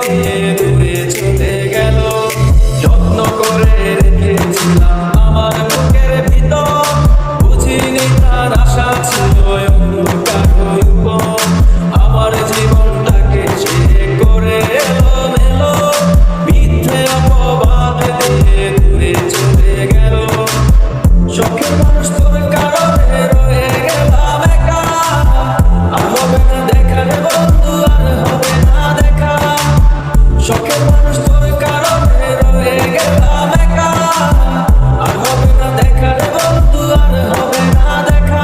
দিয়ে দূরে চলে গেল। যত্ন করে রেখেছিলাম আমার বুকের ভিতর, বুঝিনি তার আশা ছিল অন্য কারো উপর। আমার জীবনটাকে সে করে এলোমেলো, মিথ্যে অপবাদ দিয়ে দূরে চলে গেল। শখের মানুষ তোর কারণে রয়ে গেলাম একা, আর হবে না দেখা রে বন্ধু, আর হবে না দেখা। শখের মানুষ তোর কারণে রয়ে গেলাম একা, আর হবে না দেখা রে বন্ধু, আর হবে না দেখা।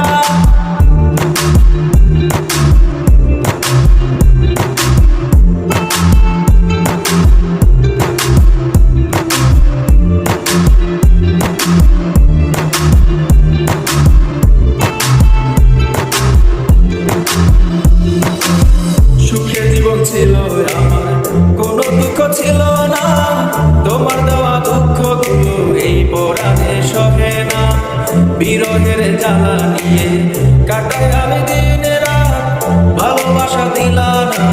সুখের জীবন ছিল আমার, কোনো দুঃখ ছিল না। তোমার দেওয়া দুঃখগুলো এই পরাণে সহে না। বিরহের জ্বালা নিয়ে কাটাই আমি দিন রাত, ভালোবাসা দিলা না।